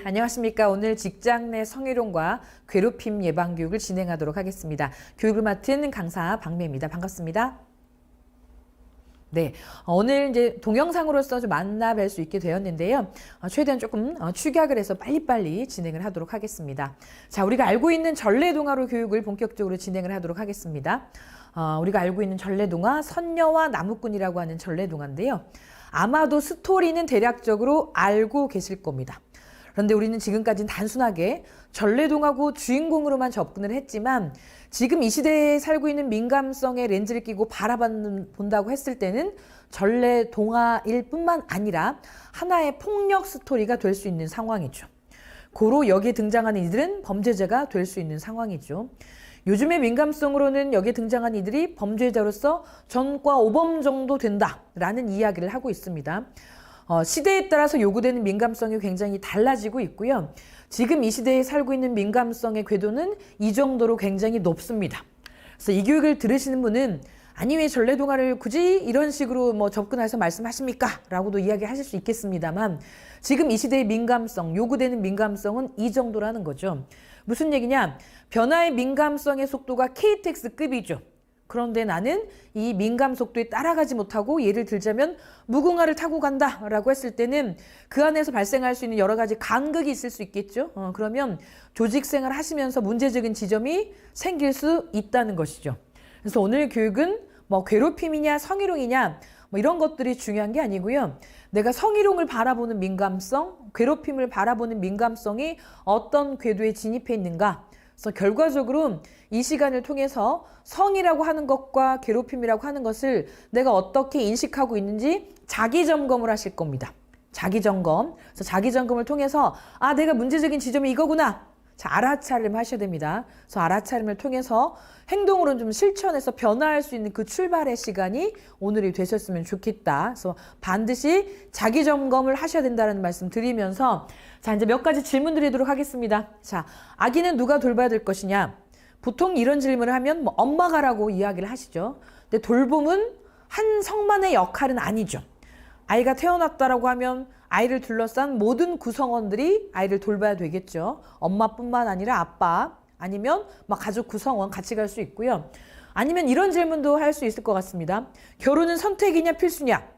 안녕하십니까. 오늘 직장 내 성희롱과 괴롭힘 예방 교육을 진행하도록 하겠습니다. 교육을 맡은 강사 박미입니다. 반갑습니다. 네, 오늘 이제 동영상으로서 좀 만나 뵐 수 있게 되었는데요. 최대한 조금 축약을 해서 빨리빨리 진행을 하도록 하겠습니다. 자, 우리가 알고 있는 전래동화로 교육을 본격적으로 진행을 하도록 하겠습니다. 우리가 알고 있는 전래동화 선녀와 나무꾼이라고 하는 전래동화인데요. 아마도 스토리는 대략적으로 알고 계실 겁니다. 그런데 우리는 지금까지는 단순하게 전래동화고 주인공으로만 접근을 했지만 지금 이 시대에 살고 있는 민감성의 렌즈를 끼고 바라본다고 했을 때는 전래동화일 뿐만 아니라 하나의 폭력 스토리가 될 수 있는 상황이죠. 고로 여기에 등장하는 이들은 범죄자가 될 수 있는 상황이죠. 요즘의 민감성으로는 여기에 등장한 이들이 범죄자로서 전과 5범 정도 된다라는 이야기를 하고 있습니다. 시대에 따라서 요구되는 민감성이 굉장히 달라지고 있고요. 지금 이 시대에 살고 있는 민감성의 궤도는 이 정도로 굉장히 높습니다. 그래서 이 교육을 들으시는 분은 아니 왜 전래동화를 굳이 이런 식으로 접근해서 말씀하십니까? 라고도 이야기하실 수 있겠습니다만 지금 이 시대의 민감성, 요구되는 민감성은 이 정도라는 거죠. 무슨 얘기냐? 변화의 민감성의 속도가 KTX급이죠. 그런데 나는 이 민감 속도에 따라가지 못하고 예를 들자면 무궁화를 타고 간다라고 했을 때는 그 안에서 발생할 수 있는 여러 가지 간극이 있을 수 있겠죠. 그러면 조직생활을 하시면서 문제적인 지점이 생길 수 있다는 것이죠. 그래서 오늘 교육은 괴롭힘이냐 성희롱이냐 이런 것들이 중요한 게 아니고요. 내가 성희롱을 바라보는 민감성, 괴롭힘을 바라보는 민감성이 어떤 궤도에 진입해 있는가. 그래서 결과적으로 이 시간을 통해서 성이라고 하는 것과 괴롭힘이라고 하는 것을 내가 어떻게 인식하고 있는지 자기 점검을 하실 겁니다. 자기 점검. 그래서 자기 점검을 통해서 내가 문제적인 지점이 이거구나. 자, 알아차림 하셔야 됩니다. 그래서 알아차림을 통해서 행동으로 좀 실천해서 변화할 수 있는 그 출발의 시간이 오늘이 되셨으면 좋겠다. 그래서 반드시 자기 점검을 하셔야 된다는 말씀 드리면서 자, 이제 몇 가지 질문 드리도록 하겠습니다. 자, 아기는 누가 돌봐야 될 것이냐? 보통 이런 질문을 하면 엄마가라고 이야기를 하시죠. 근데 돌봄은 한 성만의 역할은 아니죠. 아이가 태어났다라고 하면 아이를 둘러싼 모든 구성원들이 아이를 돌봐야 되겠죠. 엄마뿐만 아니라 아빠 아니면 가족 구성원 같이 갈 수 있고요. 아니면 이런 질문도 할 수 있을 것 같습니다. 결혼은 선택이냐 필수냐?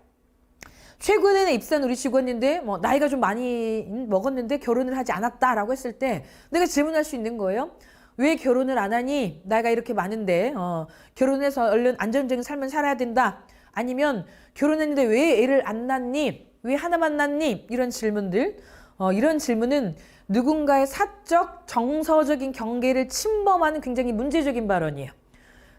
최근에 입사한 우리 직원인데 나이가 좀 많이 먹었는데 결혼을 하지 않았다라고 했을 때 내가 질문할 수 있는 거예요. 왜 결혼을 안 하니? 나이가 이렇게 많은데 결혼해서 얼른 안정적인 삶을 살아야 된다. 아니면 결혼했는데 왜 애를 안 낳니? 왜 하나만 낳니? 이런 질문들. 이런 질문은 누군가의 사적, 정서적인 경계를 침범하는 굉장히 문제적인 발언이에요.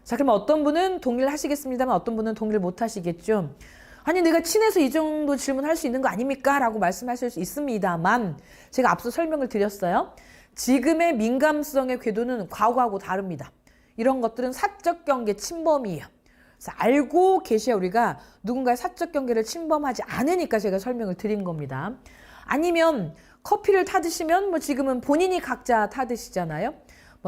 자, 그러면 어떤 분은 동의를 하시겠습니다만 어떤 분은 동의를 못 하시겠죠. 아니 내가 친해서 이 정도 질문할 수 있는 거 아닙니까? 라고 말씀하실 수 있습니다만 제가 앞서 설명을 드렸어요. 지금의 민감성의 궤도는 과거하고 다릅니다. 이런 것들은 사적 경계 침범이에요. 그래서 알고 계셔야 우리가 누군가의 사적 경계를 침범하지 않으니까 제가 설명을 드린 겁니다. 아니면 커피를 타드시면 지금은 본인이 각자 타드시잖아요.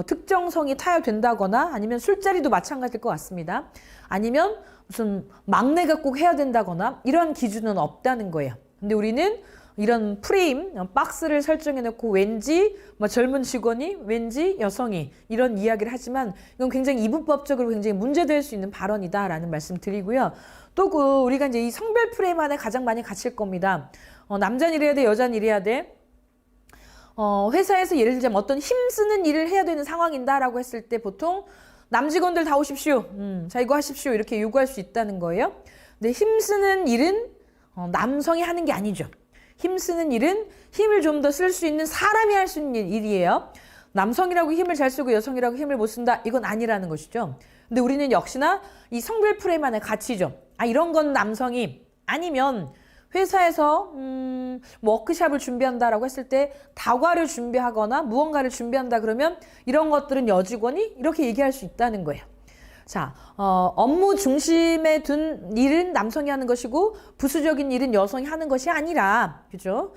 특정성이 타야 된다거나 아니면 술자리도 마찬가지일 것 같습니다. 아니면 무슨 막내가 꼭 해야 된다거나 이런 기준은 없다는 거예요. 근데 우리는 이런 프레임, 박스를 설정해 놓고 왠지 젊은 직원이 왠지 여성이 이런 이야기를 하지만 이건 굉장히 이분법적으로 굉장히 문제될 수 있는 발언이다라는 말씀 드리고요. 또 우리가 이제 이 성별 프레임 안에 가장 많이 갇힐 겁니다. 남자는 이래야 돼, 여자는 이래야 돼. 회사에서 예를 들자면 어떤 힘쓰는 일을 해야 되는 상황인다라고 했을 때 보통 남직원들 다 오십시오. 자, 이거 하십시오. 이렇게 요구할 수 있다는 거예요. 근데 힘쓰는 일은 남성이 하는 게 아니죠. 힘쓰는 일은 힘을 좀 더 쓸 수 있는 사람이 할 수 있는 일이에요. 남성이라고 힘을 잘 쓰고 여성이라고 힘을 못 쓴다. 이건 아니라는 것이죠. 근데 우리는 역시나 이 성별 프레임 안에 갇히죠. 이런 건 남성이 아니면 회사에서 워크샵을 준비한다라고 했을 때 다과를 준비하거나 무언가를 준비한다 그러면 이런 것들은 여직원이 이렇게 얘기할 수 있다는 거예요. 자, 업무 중심에 둔 일은 남성이 하는 것이고 부수적인 일은 여성이 하는 것이 아니라, 그죠?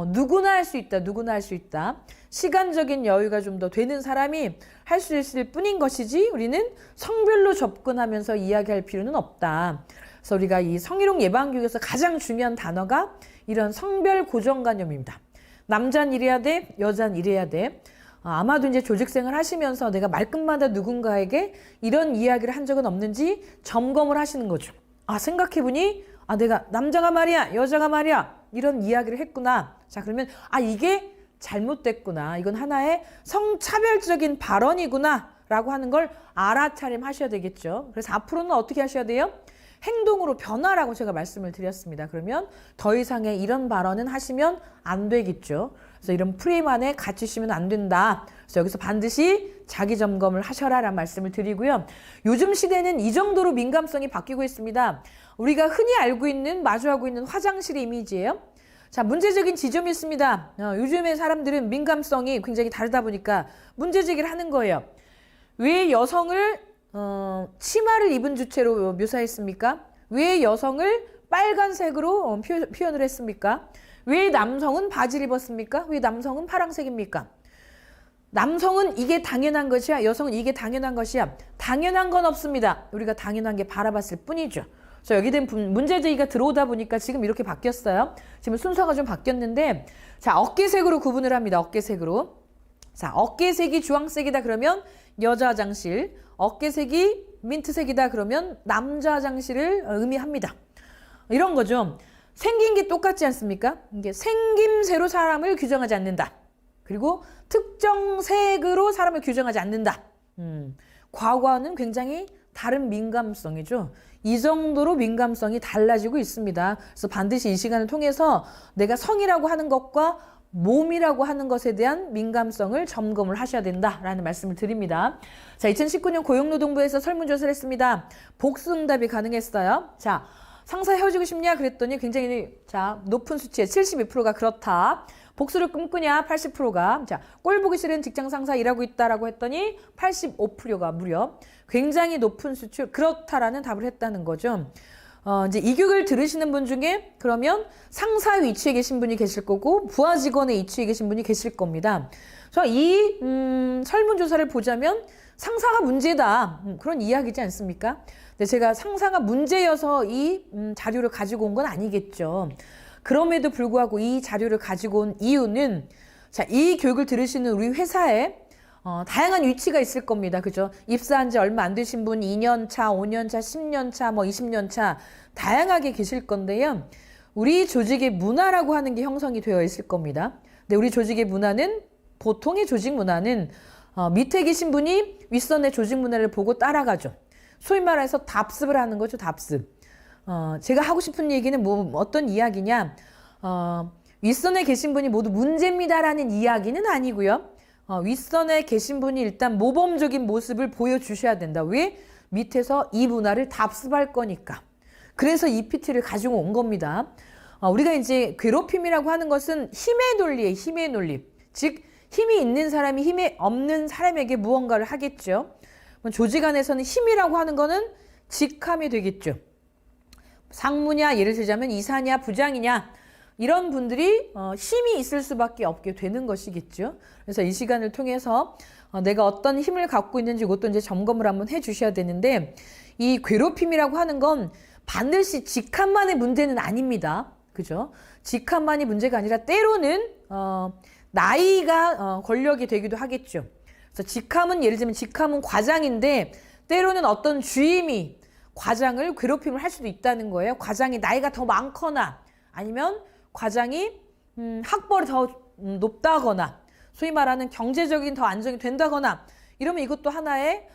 누구나 할 수 있다. 누구나 할 수 있다. 시간적인 여유가 좀 더 되는 사람이 할 수 있을 뿐인 것이지 우리는 성별로 접근하면서 이야기할 필요는 없다. 그래서 우리가 이 성희롱 예방교육에서 가장 중요한 단어가 이런 성별 고정관념입니다. 남자는 이래야 돼, 여자는 이래야 돼. 아마도 이제 조직생활 하시면서 내가 말끝마다 누군가에게 이런 이야기를 한 적은 없는지 점검을 하시는 거죠. 생각해보니, 내가 남자가 말이야, 여자가 말이야, 이런 이야기를 했구나. 자, 그러면, 이게 잘못됐구나. 이건 하나의 성차별적인 발언이구나. 라고 하는 걸 알아차림하셔야 되겠죠. 그래서 앞으로는 어떻게 하셔야 돼요? 행동으로 변화라고 제가 말씀을 드렸습니다. 그러면 더 이상의 이런 발언은 하시면 안 되겠죠. 그래서 이런 프레임 안에 갇히시면 안 된다. 그래서 여기서 반드시 자기 점검을 하셔라 라는 말씀을 드리고요. 요즘 시대는 이 정도로 민감성이 바뀌고 있습니다. 우리가 흔히 알고 있는, 마주하고 있는 화장실의 이미지예요. 자, 문제적인 지점이 있습니다. 요즘의 사람들은 민감성이 굉장히 다르다 보니까 문제제기를 하는 거예요. 왜 여성을 치마를 입은 주체로 묘사했습니까? 왜 여성을 빨간색으로 표현을 했습니까? 왜 남성은 바지를 입었습니까? 왜 남성은 파란색입니까? 남성은 이게 당연한 것이야. 여성은 이게 당연한 것이야. 당연한 건 없습니다. 우리가 당연한 게 바라봤을 뿐이죠. 그래서 여기 된 문제제기가 들어오다 보니까 지금 이렇게 바뀌었어요. 지금 순서가 좀 바뀌었는데, 자, 어깨색으로 구분을 합니다. 어깨색으로. 자, 어깨색이 주황색이다 그러면 여자 화장실, 어깨색이 민트색이다 그러면 남자 화장실을 의미합니다. 이런 거죠. 생긴 게 똑같지 않습니까? 이게 생김새로 사람을 규정하지 않는다. 그리고 특정 색으로 사람을 규정하지 않는다. 과거와는 굉장히 다른 민감성이죠. 이 정도로 민감성이 달라지고 있습니다. 그래서 반드시 이 시간을 통해서 내가 성이라고 하는 것과 몸이라고 하는 것에 대한 민감성을 점검을 하셔야 된다라는 말씀을 드립니다. 자, 2019년 고용노동부에서 설문조사를 했습니다. 복수응답이 가능했어요. 자, 상사 헤어지고 싶냐 그랬더니 굉장히 높은 수치에 72%가 그렇다. 복수를 꿈꾸냐 80%가. 자, 꼴 보기 싫은 직장 상사 일하고 있다라고 했더니 85%가 무려 굉장히 높은 수치 그렇다라는 답을 했다는 거죠. 이제 이 교육을 들으시는 분 중에 그러면 상사 위치에 계신 분이 계실 거고 부하 직원의 위치에 계신 분이 계실 겁니다. 그래서 이 설문조사를 보자면 상사가 문제다. 그런 이야기지 않습니까? 근데 제가 상사가 문제여서 이 자료를 가지고 온 건 아니겠죠. 그럼에도 불구하고 이 자료를 가지고 온 이유는 자, 이 교육을 들으시는 우리 회사에 다양한 위치가 있을 겁니다. 그죠? 입사한 지 얼마 안 되신 분 2년 차, 5년 차, 10년 차, 20년 차 다양하게 계실 건데요. 우리 조직의 문화라고 하는 게 형성이 되어 있을 겁니다. 근데 우리 조직의 문화는 보통의 조직 문화는 밑에 계신 분이 윗선의 조직 문화를 보고 따라가죠. 소위 말해서 답습을 하는 거죠. 답습. 제가 하고 싶은 얘기는 어떤 이야기냐. 윗선에 계신 분이 모두 문제입니다라는 이야기는 아니고요. 윗선에 계신 분이 일단 모범적인 모습을 보여주셔야 된다. 왜? 밑에서 이 문화를 답습할 거니까. 그래서 이 PT를 가지고 온 겁니다. 우리가 이제 괴롭힘이라고 하는 것은 힘의 논리예요. 힘의 논리. 즉 힘이 있는 사람이 힘이 없는 사람에게 무언가를 하겠죠. 조직 안에서는 힘이라고 하는 거는 직함이 되겠죠. 상무냐, 예를 들자면 이사냐, 부장이냐 이런 분들이 힘이 있을 수밖에 없게 되는 것이겠죠. 그래서 이 시간을 통해서 내가 어떤 힘을 갖고 있는지 이것도 이제 점검을 한번 해주셔야 되는데 이 괴롭힘이라고 하는 건 반드시 직함만의 문제는 아닙니다. 그죠? 직함만이 문제가 아니라 때로는 나이가 권력이 되기도 하겠죠. 그래서 직함은 예를 들면 직함은 과장인데 때로는 어떤 주임이 과장을 괴롭힘을 할 수도 있다는 거예요. 과장이 나이가 더 많거나 아니면 과장이 학벌이 더 높다거나 소위 말하는 경제적인 더 안정이 된다거나 이러면 이것도 하나의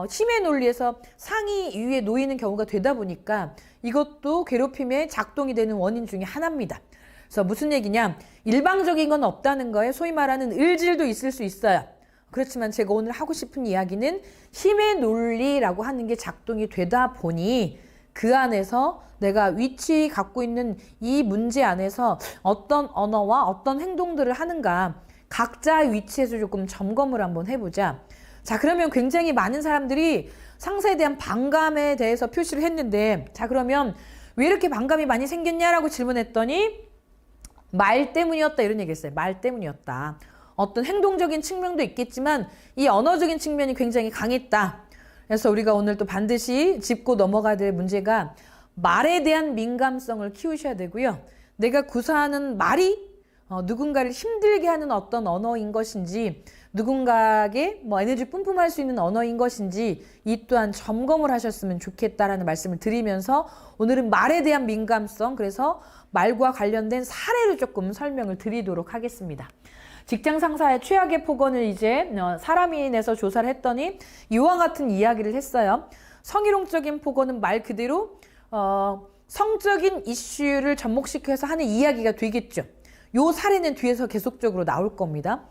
힘의 논리에서 상위 위에 놓이는 경우가 되다 보니까 이것도 괴롭힘의 작동이 되는 원인 중에 하나입니다. 그래서 무슨 얘기냐? 일방적인 건 없다는 거예요. 소위 말하는 을질도 있을 수 있어요. 그렇지만 제가 오늘 하고 싶은 이야기는 힘의 논리라고 하는 게 작동이 되다 보니 그 안에서 내가 위치 갖고 있는 이 문제 안에서 어떤 언어와 어떤 행동들을 하는가 각자 위치에서 조금 점검을 한번 해보자. 자, 그러면 굉장히 많은 사람들이 상사에 대한 반감에 대해서 표시를 했는데 자, 그러면 왜 이렇게 반감이 많이 생겼냐라고 질문했더니 말 때문이었다 이런 얘기했어요. 말 때문이었다. 어떤 행동적인 측면도 있겠지만 이 언어적인 측면이 굉장히 강했다. 그래서 우리가 오늘 또 반드시 짚고 넘어가야 될 문제가 말에 대한 민감성을 키우셔야 되고요. 내가 구사하는 말이 누군가를 힘들게 하는 어떤 언어인 것인지, 누군가에게 뭐 에너지 뿜뿜할 수 있는 언어인 것인지 이 또한 점검을 하셨으면 좋겠다라는 말씀을 드리면서 오늘은 말에 대한 민감성, 그래서 말과 관련된 사례를 조금 설명을 드리도록 하겠습니다. 직장 상사의 최악의 폭언을 이제 사람이 내서 조사를 했더니 이와 같은 이야기를 했어요. 성희롱적인 폭언은 말 그대로 성적인 이슈를 접목시켜서 하는 이야기가 되겠죠. 요 사례는 뒤에서 계속적으로 나올 겁니다.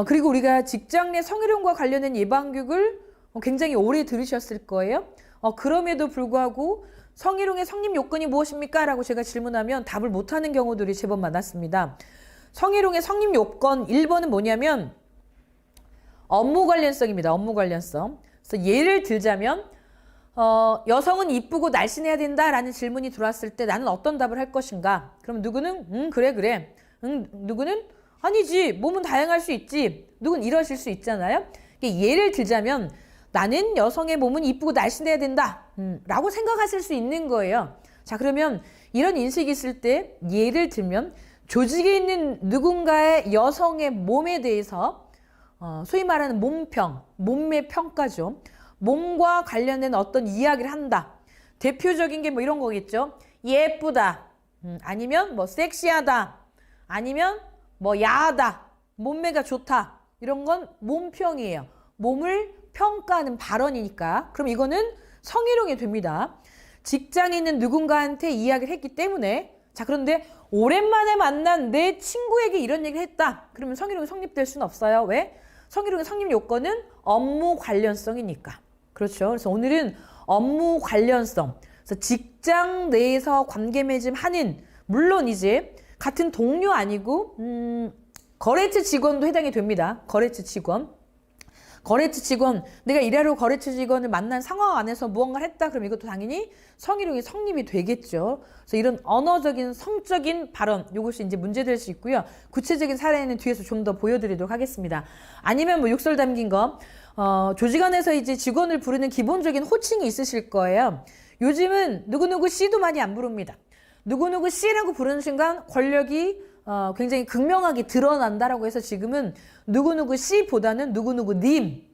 그리고 우리가 직장 내 성희롱과 관련된 예방교육을 굉장히 오래 들으셨을 거예요. 그럼에도 불구하고 성희롱의 성립 요건이 무엇입니까? 라고 제가 질문하면 답을 못하는 경우들이 제법 많았습니다. 성희롱의 성립 요건 1번은 뭐냐면 업무 관련성입니다. 업무 관련성. 그래서 예를 들자면 여성은 이쁘고 날씬해야 된다라는 질문이 들어왔을 때 나는 어떤 답을 할 것인가? 그럼 누구는 그래. 누구는 아니지. 몸은 다양할 수 있지. 누군 이러실 수 있잖아요. 예를 들자면 나는 여성의 몸은 이쁘고 날씬해야 된다. 라고 생각하실 수 있는 거예요. 자, 그러면 이런 인식이 있을 때 예를 들면 조직에 있는 누군가의 여성의 몸에 대해서 소위 말하는 몸평, 몸매 평가죠. 몸과 관련된 어떤 이야기를 한다. 대표적인 게 뭐 이런 거겠죠. 예쁘다. 아니면 뭐 섹시하다. 아니면 뭐 야하다. 몸매가 좋다. 이런 건 몸평이에요. 몸을 평가하는 발언이니까. 그럼 이거는 성희롱이 됩니다. 직장에 있는 누군가한테 이야기를 했기 때문에 자, 그런데 오랜만에 만난 내 친구에게 이런 얘기를 했다. 그러면 성희롱이 성립될 수는 없어요. 왜? 성희롱의 성립 요건은 업무 관련성이니까. 그렇죠. 그래서 오늘은 업무 관련성. 그래서 직장 내에서 관계 맺음하는 물론 이제 같은 동료 아니고 거래처 직원도 해당이 됩니다. 거래처 직원. 내가 일하러 거래처 직원을 만난 상황 안에서 무언가를 했다. 그럼 이것도 당연히 성희롱이 성립이 되겠죠. 그래서 이런 언어적인 성적인 발언, 이것이 이제 문제될 수 있고요. 구체적인 사례는 뒤에서 좀 더 보여드리도록 하겠습니다. 아니면 뭐 욕설 담긴 거, 조직 안에서 이제 직원을 부르는 기본적인 호칭이 있으실 거예요. 요즘은 누구누구 씨도 많이 안 부릅니다. 누구누구 씨라고 부르는 순간 권력이 굉장히 극명하게 드러난다라고 해서 지금은 누구누구 씨보다는 누구누구 님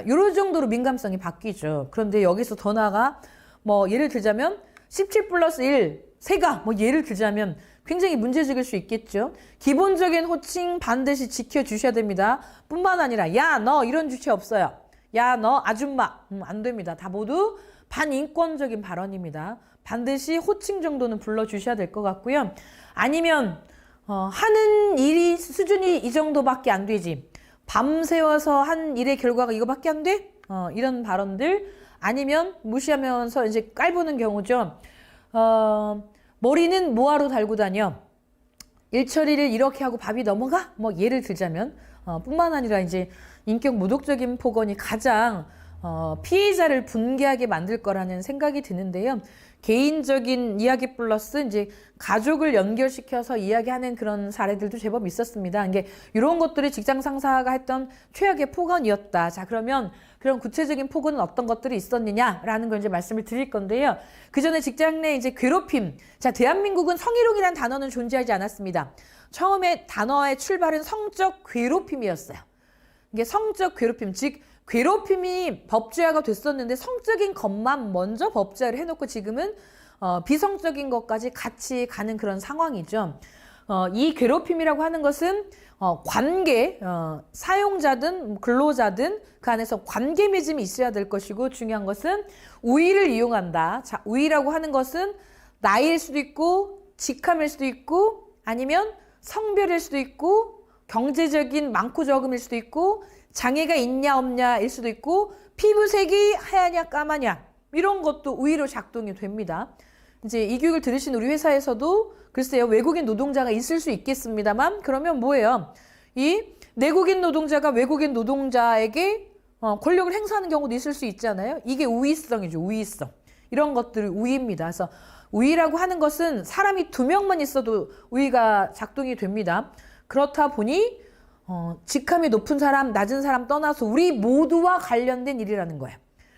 이런 정도로 민감성이 바뀌죠. 그런데 여기서 더 나아가 뭐 예를 들자면 17 플러스 1 세가 뭐 예를 들자면 굉장히 문제적일 수 있겠죠. 기본적인 호칭 반드시 지켜주셔야 됩니다. 뿐만 아니라 야 너 이런 주체 없어요. 야 너 아줌마 안 됩니다. 다 모두 반인권적인 발언입니다. 반드시 호칭 정도는 불러주셔야 될 것 같고요. 아니면 하는 일이 수준이 이 정도밖에 안 되지. 밤새워서 한 일의 결과가 이거밖에 안 돼? 이런 발언들. 아니면 무시하면서 이제 깔보는 경우죠. 머리는 뭐하러 달고 다녀? 일처리를 이렇게 하고 밥이 넘어가? 뭐 예를 들자면 뿐만 아니라 이제 인격 모독적인 폭언이 가장 피해자를 분개하게 만들 거라는 생각이 드는데요. 개인적인 이야기 플러스 이제 가족을 연결시켜서 이야기하는 그런 사례들도 제법 있었습니다. 이게 이런 것들이 직장 상사가 했던 최악의 폭언이었다. 자, 그러면 그런 구체적인 폭언은 어떤 것들이 있었느냐라는 걸 이제 말씀을 드릴 건데요. 그 전에 직장 내 이제 괴롭힘. 자, 대한민국은 성희롱이라는 단어는 존재하지 않았습니다. 처음에 단어의 출발은 성적 괴롭힘이었어요. 이게 성적 괴롭힘, 즉 괴롭힘이 법제화가 됐었는데 성적인 것만 먼저 법제화를 해놓고 지금은 비성적인 것까지 같이 가는 그런 상황이죠. 이 괴롭힘이라고 하는 것은 관계, 사용자든 근로자든 그 안에서 관계 맺음이 있어야 될 것이고 중요한 것은 우위를 이용한다. 자, 우위라고 하는 것은 나이일 수도 있고 직함일 수도 있고 아니면 성별일 수도 있고 경제적인 많고 적음일 수도 있고 장애가 있냐 없냐일 수도 있고 피부색이 하얗냐 까마냐 이런 것도 우위로 작동이 됩니다. 이제 이 교육을 들으신 우리 회사에서도 글쎄요 외국인 노동자가 있을 수 있겠습니다만 그러면 뭐예요? 이 내국인 노동자가 외국인 노동자에게 권력을 행사하는 경우도 있을 수 있잖아요. 이게 우위성이죠. 우위성. 이런 것들이 우위입니다. 그래서 우위라고 하는 것은 사람이 2명만 있어도 우위가 작동이 됩니다. 그렇다 보니 직함이 높은 사람, 낮은 사람 떠나서 우리 모두와 관련된 일이라는 거예요.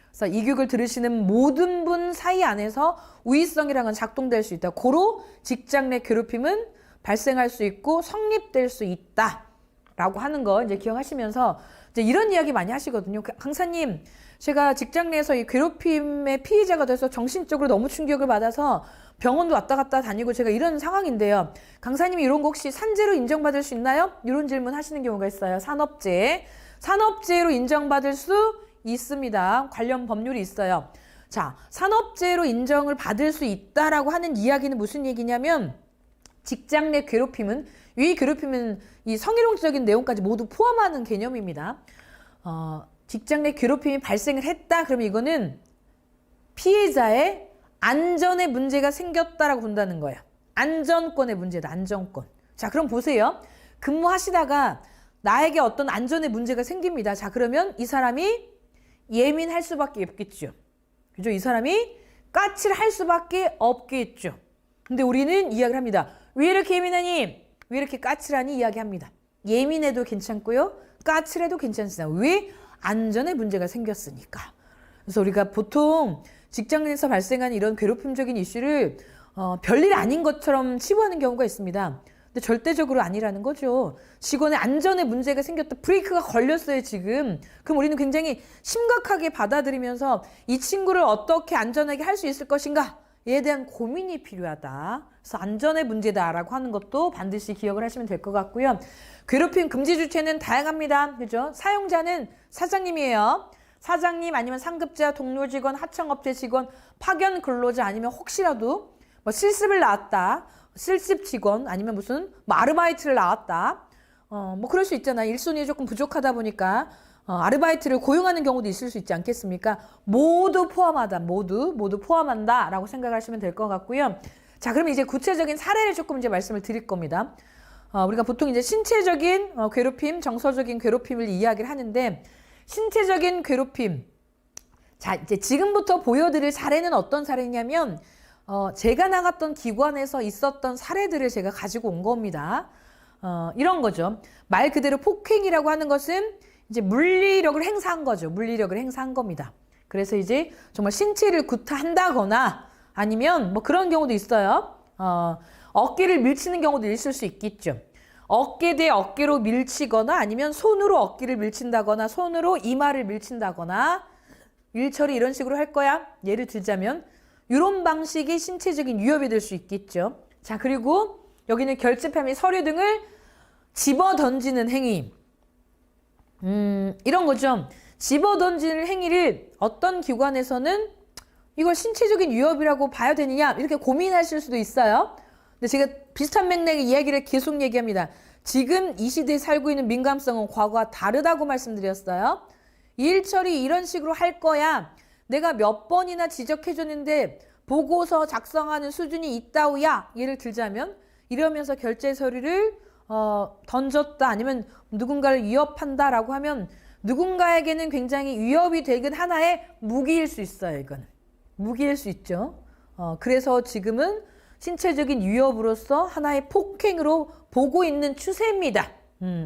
그래서 이 교육을 들으시는 모든 분 사이 안에서 우위성이라는 건 작동될 수 있다. 고로 직장 내 괴롭힘은 발생할 수 있고 성립될 수 있다라고 하는 거 이제 기억하시면서 이제 이런 이야기 많이 하시거든요. 강사님, 제가 직장 내에서 이 괴롭힘의 피해자가 돼서 정신적으로 너무 충격을 받아서 병원도 왔다 갔다 다니고 제가 이런 상황인데요. 강사님이 이런 거 혹시 산재로 인정받을 수 있나요? 이런 질문 하시는 경우가 있어요. 산업재해. 산업재해로 인정받을 수 있습니다. 관련 법률이 있어요. 자, 산업재해로 인정을 받을 수 있다라고 하는 이야기는 무슨 얘기냐면 직장 내 괴롭힘은 이 괴롭힘은 이 성희롱적인 내용까지 모두 포함하는 개념입니다. 직장 내 괴롭힘이 발생을 했다. 그러면 이거는 피해자의 안전에 문제가 생겼다라고 본다는 거예요. 안전권의 문제다. 안전권. 자, 그럼 보세요. 근무하시다가 나에게 어떤 안전에 문제가 생깁니다. 자, 그러면 이 사람이 예민할 수밖에 없겠죠. 그죠? 이 사람이 까칠할 할 수밖에 없겠죠. 근데 우리는 이야기를 합니다. 왜 이렇게 예민하니? 왜 이렇게 까칠하니? 이야기합니다. 예민해도 괜찮고요. 까칠해도 괜찮습니다. 왜? 안전에 문제가 생겼으니까. 그래서 우리가 보통 직장 내에서 발생하는 이런 괴롭힘적인 이슈를 별일 아닌 것처럼 치부하는 경우가 있습니다. 근데 절대적으로 아니라는 거죠. 직원의 안전에 문제가 생겼다. 브레이크가 걸렸어요, 지금. 그럼 우리는 굉장히 심각하게 받아들이면서 이 친구를 어떻게 안전하게 할 수 있을 것인가에 대한 고민이 필요하다. 그래서 안전의 문제다라고 하는 것도 반드시 기억을 하시면 될 것 같고요. 괴롭힘 금지 주체는 다양합니다. 그죠? 사용자는 사장님이에요. 사장님 아니면 상급자, 동료 직원, 하청업체 직원, 파견 근로자 아니면 혹시라도 뭐 실습을 나왔다. 실습 직원 아니면 무슨 뭐 아르바이트를 나왔다. 뭐 그럴 수 있잖아요. 일손이 조금 부족하다 보니까 아르바이트를 고용하는 경우도 있을 수 있지 않겠습니까? 모두 포함하다. 모두 포함한다라고 생각하시면 될 것 같고요. 자, 그러면 이제 구체적인 사례를 조금 이제 말씀을 드릴 겁니다. 우리가 보통 이제 신체적인 괴롭힘, 정서적인 괴롭힘을 이야기를 하는데 신체적인 괴롭힘. 자, 이제 지금부터 보여드릴 사례는 어떤 사례냐면 제가 나갔던 기관에서 있었던 사례들을 제가 가지고 온 겁니다. 이런 거죠. 말 그대로 폭행이라고 하는 것은 이제 물리력을 행사한 거죠. 물리력을 행사한 겁니다. 그래서 이제 정말 신체를 구타한다거나 아니면 뭐 그런 경우도 있어요. 어깨를 밀치는 경우도 있을 수 있겠죠. 어깨 대 어깨로 밀치거나 아니면 손으로 어깨를 밀친다거나 손으로 이마를 밀친다거나 일처리 이런 식으로 할 거야. 예를 들자면 이런 방식이 신체적인 위협이 될 수 있겠죠. 자, 그리고 여기는 결집함이 서류 등을 집어 던지는 행위. 이런 거죠. 집어 던지는 행위를 어떤 기관에서는 이걸 신체적인 위협이라고 봐야 되느냐 이렇게 고민하실 수도 있어요. 근데 제가 비슷한 맥락의 이야기를 계속 얘기합니다. 지금 이 시대에 살고 있는 민감성은 과거와 다르다고 말씀드렸어요. 일처리 이런 식으로 할 거야. 내가 몇 번이나 지적해줬는데 보고서 작성하는 수준이 있다우야. 예를 들자면 이러면서 결제 서류를 던졌다 아니면 누군가를 위협한다라고 하면 누군가에게는 굉장히 위협이 되긴 하나의 무기일 수 있어요. 이건 무기일 수 있죠. 그래서 지금은 신체적인 위협으로서 하나의 폭행으로 보고 있는 추세입니다.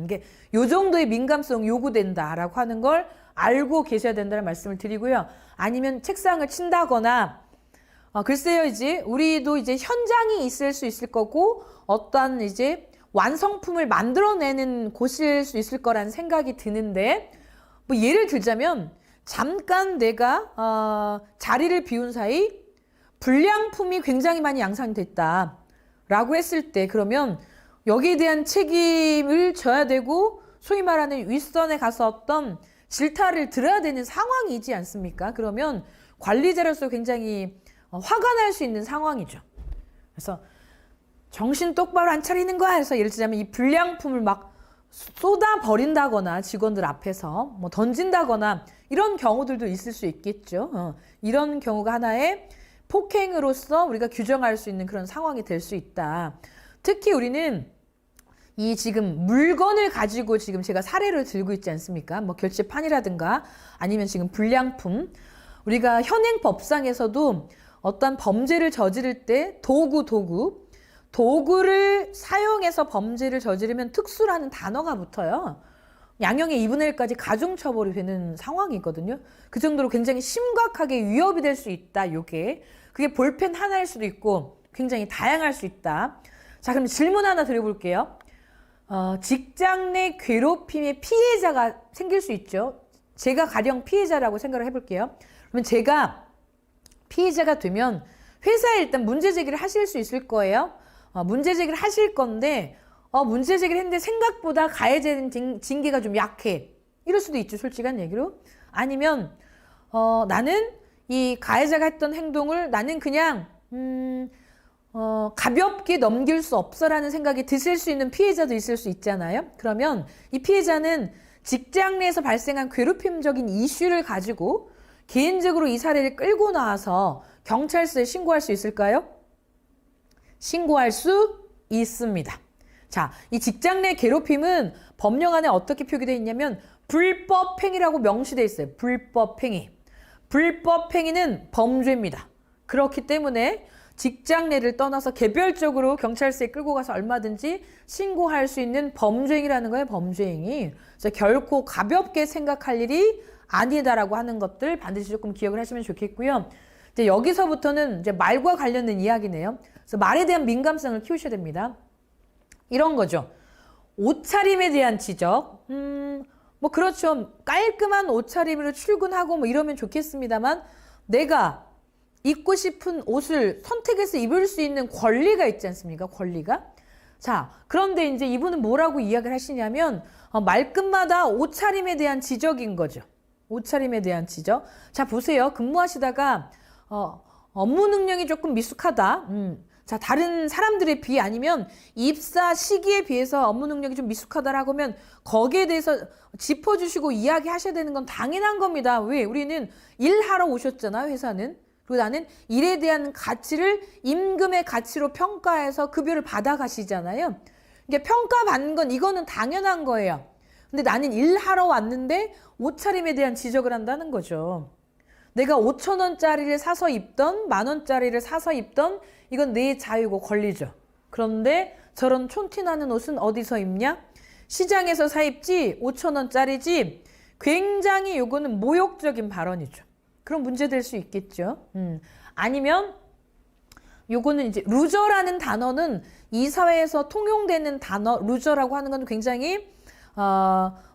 이게 요 정도의 민감성 요구된다라고 하는 걸 알고 계셔야 된다는 말씀을 드리고요. 아니면 책상을 친다거나 글쎄요, 이제 우리도 이제 현장이 있을 수 있을 거고 어떠한 이제 완성품을 만들어내는 곳일 수 있을 거라는 생각이 드는데 뭐 예를 들자면 잠깐 내가 자리를 비운 사이 불량품이 굉장히 많이 양산이 됐다라고 했을 때 그러면 여기에 대한 책임을 져야 되고 소위 말하는 윗선에 가서 어떤 질타를 들어야 되는 상황이지 않습니까? 그러면 관리자로서 굉장히 화가 날 수 있는 상황이죠. 그래서 정신 똑바로 안 차리는 거야 해서 예를 들자면 이 불량품을 막 쏟아 버린다거나 직원들 앞에서 뭐 던진다거나 이런 경우들도 있을 수 있겠죠. 이런 경우가 하나의 폭행으로서 우리가 규정할 수 있는 그런 상황이 될 수 있다. 특히 우리는 이 지금 물건을 가지고 지금 제가 사례를 들고 있지 않습니까? 뭐 결제판이라든가 아니면 지금 불량품. 우리가 현행 법상에서도 어떤 범죄를 저지를 때 도구를 사용해서 범죄를 저지르면 특수라는 단어가 붙어요. 양형의 2분의 1까지 가중처벌이 되는 상황이거든요. 그 정도로 굉장히 심각하게 위협이 될 수 있다. 그게 볼펜 하나일 수도 있고 굉장히 다양할 수 있다. 자, 그럼 질문 하나 드려볼게요. 직장 내 괴롭힘의 피해자가 생길 수 있죠. 제가 가령 피해자라고 생각을 해볼게요. 그러면 제가 피해자가 되면 회사에 일단 문제 제기를 하실 수 있을 거예요. 문제 제기를 하실 건데 문제 제기를 했는데 생각보다 가해자는 징계가 좀 약해. 이럴 수도 있죠. 솔직한 얘기로. 아니면 나는 이 가해자가 했던 행동을 나는 그냥 가볍게 넘길 수 없어라는 생각이 드실 수 있는 피해자도 있을 수 있잖아요. 그러면 이 피해자는 직장 내에서 발생한 괴롭힘적인 이슈를 가지고 개인적으로 이 사례를 끌고 나와서 경찰서에 신고할 수 있을까요? 신고할 수 있습니다. 자, 이 직장 내 괴롭힘은 법령 안에 어떻게 표기되어 있냐면 불법행위라고 명시되어 있어요. 불법행위. 불법행위는 범죄입니다. 그렇기 때문에 직장 내를 떠나서 개별적으로 경찰서에 끌고 가서 얼마든지 신고할 수 있는 범죄행위라는 거예요. 범죄행위. 그래서 결코 가볍게 생각할 일이 아니다라고 하는 것들 반드시 조금 기억을 하시면 좋겠고요. 이제 여기서부터는 이제 말과 관련된 이야기네요. 그래서 말에 대한 민감성을 키우셔야 됩니다. 이런 거죠. 옷차림에 대한 지적. 뭐 그렇죠. 깔끔한 옷차림으로 출근하고 뭐 이러면 좋겠습니다만 내가 입고 싶은 옷을 선택해서 입을 수 있는 권리가 있지 않습니까? 권리가. 자, 그런데 이제 이분은 뭐라고 이야기를 하시냐면 말끝마다 옷차림에 대한 지적인 거죠. 옷차림에 대한 지적. 자, 보세요. 근무하시다가 업무 능력이 조금 미숙하다. 자, 다른 사람들에 비해 아니면 입사 시기에 비해서 업무 능력이 좀 미숙하다라고 하면 거기에 대해서 짚어주시고 이야기하셔야 되는 건 당연한 겁니다. 왜? 우리는 일하러 오셨잖아요, 회사는. 그리고 나는 일에 대한 가치를 임금의 가치로 평가해서 급여를 받아가시잖아요. 그러니까 평가받는 건 이거는 당연한 거예요. 근데 나는 일하러 왔는데 옷차림에 대한 지적을 한다는 거죠. 내가 5,000원짜리를 사서 입던 10,000원짜리를 사서 입던 이건 내 자유고 권리죠. 그런데 저런 촌티나는 옷은 어디서 입냐? 시장에서 사 입지 5,000원짜리지. 굉장히 요거는 모욕적인 발언이죠. 그런 문제 될 수 있겠죠. 아니면 요거는 이제 루저라는 단어는 이 사회에서 통용되는 단어, 루저라고 하는 건 굉장히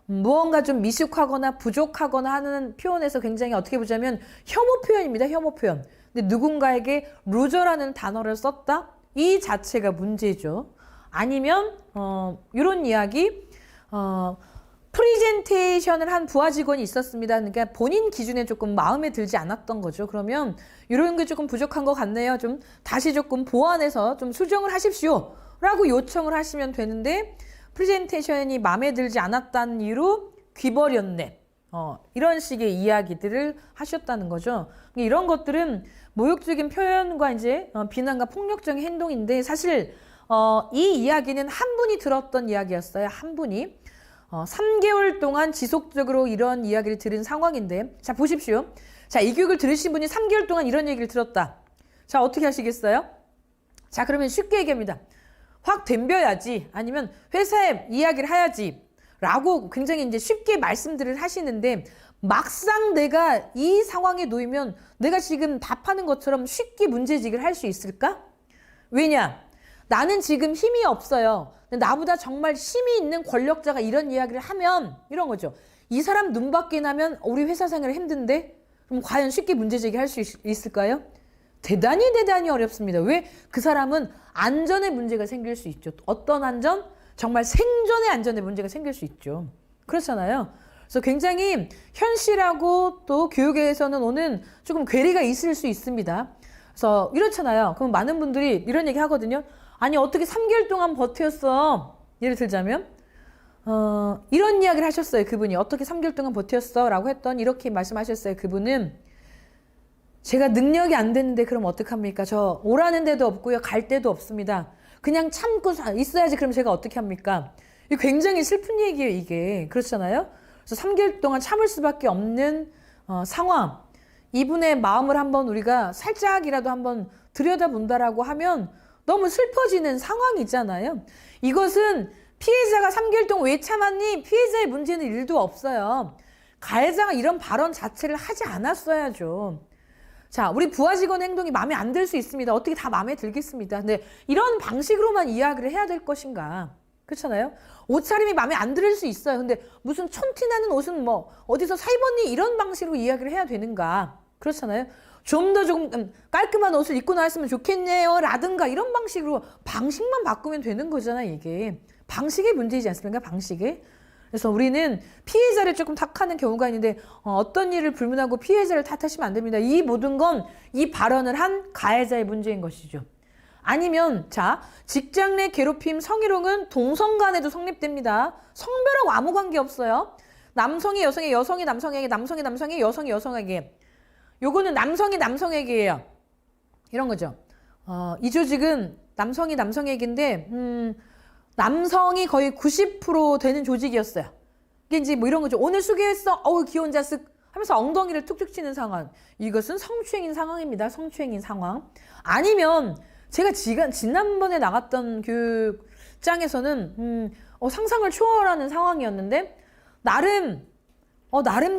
무언가 좀 미숙하거나 부족하거나 하는 표현에서 굉장히 어떻게 보자면 혐오 표현입니다. 혐오 표현. 근데 누군가에게 루저라는 단어를 썼다? 이 자체가 문제죠. 아니면 이런 이야기 프리젠테이션을 한 부하 직원이 있었습니다. 그러니까 본인 기준에 조금 마음에 들지 않았던 거죠. 그러면 이런 게 조금 부족한 것 같네요. 좀 다시 조금 보완해서 좀 수정을 하십시오. 라고 요청을 하시면 되는데 프레젠테이션이 마음에 들지 않았다는 이유로 귀버렸네. 이런 식의 이야기들을 하셨다는 거죠. 이런 것들은 모욕적인 표현과 이제 비난과 폭력적인 행동인데 사실 이 이야기는 한 분이 들었던 이야기였어요. 한 분이. 3개월 동안 지속적으로 이런 이야기를 들은 상황인데 자 보십시오. 자, 이 교육을 들으신 분이 3개월 동안 이런 얘기를 들었다. 자, 어떻게 하시겠어요? 자, 그러면 쉽게 얘기합니다. 확 덤벼야지 아니면 회사에 이야기를 해야지 라고 굉장히 이제 쉽게 말씀들을 하시는데 막상 내가 이 상황에 놓이면 내가 지금 답하는 것처럼 쉽게 문제제기를 할 수 있을까? 왜냐? 나는 지금 힘이 없어요. 나보다 정말 힘이 있는 권력자가 이런 이야기를 하면 이런 거죠. 이 사람 눈 밖에 나면 우리 회사 생활이 힘든데 그럼 과연 쉽게 문제제기할 수 있을까요? 대단히 어렵습니다. 왜? 그 사람은 안전에 문제가 생길 수 있죠. 어떤 안전? 정말 생존의 안전에 문제가 생길 수 있죠. 그렇잖아요. 그래서 굉장히 현실하고 또 교육에서는 오는 조금 괴리가 있을 수 있습니다. 그래서 이렇잖아요. 그럼 많은 분들이 이런 얘기 하거든요. 아니 어떻게 3개월 동안 버텼어? 예를 들자면 이런 이야기를 하셨어요. 그분이 어떻게 3개월 동안 버텼어? 라고 했더니 이렇게 말씀하셨어요. 그분은 제가 능력이 안 되는데 그럼 어떡합니까? 저 오라는 데도 없고요. 갈 데도 없습니다. 그냥 참고 있어야지. 그럼 제가 어떻게 합니까? 이게 굉장히 슬픈 얘기예요. 이게. 그렇잖아요. 그래서 3개월 동안 참을 수밖에 없는 상황. 이분의 마음을 한번 우리가 살짝이라도 한번 들여다본다라고 하면 너무 슬퍼지는 상황이잖아요. 이것은 피해자가 3개월 동안 왜 참았니? 피해자의 문제는 일도 없어요. 가해자가 이런 발언 자체를 하지 않았어야죠. 자, 우리 부하 직원 행동이 마음에 안 들 수 있습니다. 어떻게 다 마음에 들겠습니다. 근데 이런 방식으로만 이야기를 해야 될 것인가? 그렇잖아요? 옷차림이 마음에 안 들 수 있어요. 근데 무슨 촌티 나는 옷은 뭐 어디서 사 입었니? 이런 방식으로 이야기를 해야 되는가? 그렇잖아요? 좀 더 조금 깔끔한 옷을 입고 나왔으면 좋겠네요. 라든가 이런 방식으로 방식만 바꾸면 되는 거잖아요, 이게. 방식의 문제이지 않습니까? 방식의. 그래서 우리는 피해자를 조금 탓하는 경우가 있는데 어떤 일을 불문하고 피해자를 탓하시면 안 됩니다. 이 모든 건 이 발언을 한 가해자의 문제인 것이죠. 아니면 자, 직장 내 괴롭힘, 성희롱은 동성 간에도 성립됩니다. 성별하고 아무 관계 없어요. 남성이 여성에게, 여성이 남성에게, 남성이 남성에게, 여성이 여성에게. 요거는 남성이 남성에게예요. 이런 거죠. 이 조직은 남성이 남성에게인데 남성이 거의 90% 되는 조직이었어요. 이게 이제 뭐 이런 거죠. 오늘 수고했어. 어우 귀여운 자식 하면서 엉덩이를 툭툭 치는 상황. 이것은 성추행인 상황입니다. 성추행인 상황. 아니면 제가 지난번에 나갔던 교육장에서는 상상을 초월하는 상황이었는데 나름